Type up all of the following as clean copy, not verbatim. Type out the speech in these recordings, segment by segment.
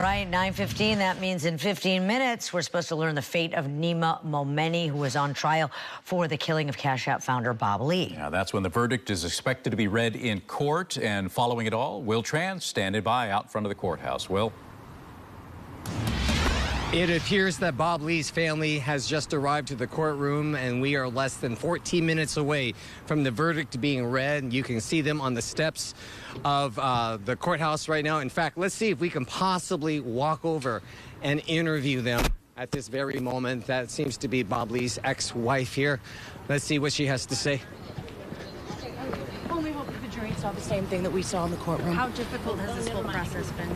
Right, 9:15, that means in 15 minutes, we're supposed to learn the fate of Nima Momeni, who was on trial for the killing of Cash App founder Bob Lee. Yeah, that's when the verdict is expected to be read in court. And following it all, Will Tran standing by out front of the courthouse. Will? It appears that Bob Lee's family has just arrived to the courtroom, and we are less than 14 minutes away from the verdict being read. You can see them on the steps of the courthouse right now. In fact, let's see if we can possibly walk over and interview them at this very moment. That seems to be Bob Lee's ex-wife here. Let's see what she has to say. Only hope that the jury saw the same thing that we saw in the courtroom. How difficult has this whole process been?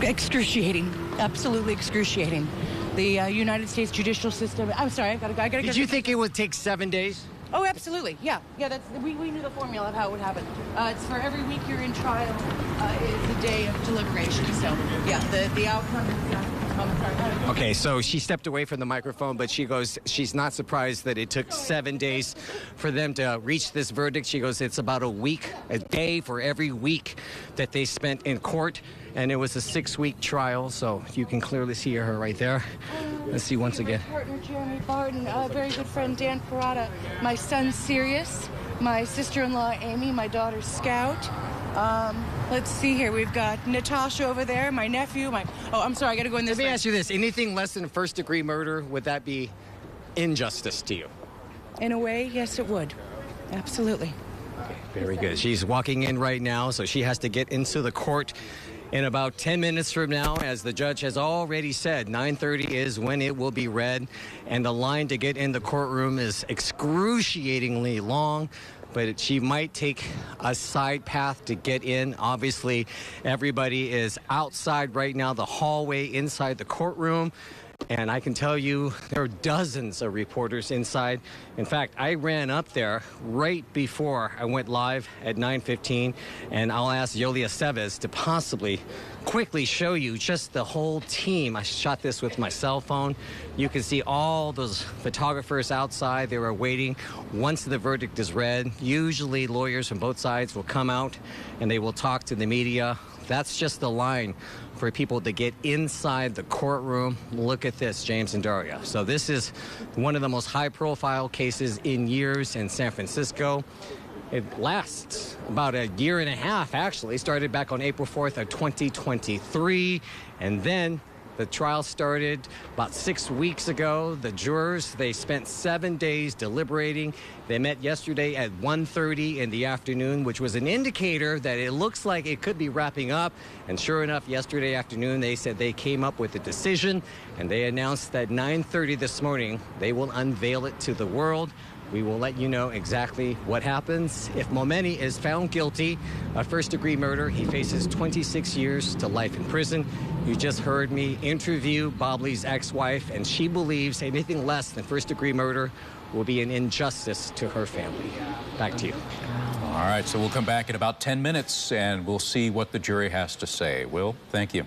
Excruciating, absolutely excruciating. The United States judicial system. I'm sorry, I gotta. Did you think it would take 7 days? Oh, absolutely. Yeah. We knew the formula of how it would happen. It's for every week you're in trial is a day of deliberation. So yeah, the outcome is. Okay, so she stepped away from the microphone, but she goes, she's not surprised that it took 7 days for them to reach this verdict. She goes, it's about a day for every week that they spent in court, and it was a 6-week trial, so you can clearly see her right there. Let's see once again. My partner, Jeremy Barton, a very good friend, Dan Parada, my son, Sirius, my sister-in-law, Amy, my daughter, Scout. Let's see here. We've got Natasha over there, my nephew, oh, I'm sorry, I gotta go in this. Let me ask you this. Anything less than first-degree murder, would that be injustice to you? In a way, yes, it would. Absolutely. Okay, very good. She's walking in right now, so she has to get into the court in about 10 minutes from now. As the judge has already said, 9:30 is when it will be read, and the line to get in the courtroom is excruciatingly long. But she might take a side path to get in. Obviously, everybody is outside right now, the hallway inside the courtroom. And I can tell you there are dozens of reporters inside. In fact, I ran up there right before I went live at 9:15, and I'll ask Yolia Seves to possibly quickly show you just the whole team. I shot this with my cell phone. You can see all those photographers outside. They were waiting. Once the verdict is read, usually lawyers from both sides will come out and they will talk to the media. That's just the line for people to get inside the courtroom. Look at this, James and Daria. So this is one of the most high-profile cases in years in San Francisco. It lasts about a year and a half, actually. Started back on April 4th of 2023, and then the trial started about 6 weeks ago. The jurors, they spent 7 days deliberating. They met yesterday at 1:30 in the afternoon, which was an indicator that it looks like it could be wrapping up. And sure enough, yesterday afternoon, they said they came up with a decision, and they announced that 9:30 this morning, they will unveil it to the world. We will let you know exactly what happens. If Momeni is found guilty of first-degree murder, he faces 26 years to life in prison. You just heard me interview Bob Lee's ex-wife, and she believes anything less than first-degree murder will be an injustice to her family. Back to you. All right, so we'll come back in about 10 minutes, and we'll see what the jury has to say. Will, thank you.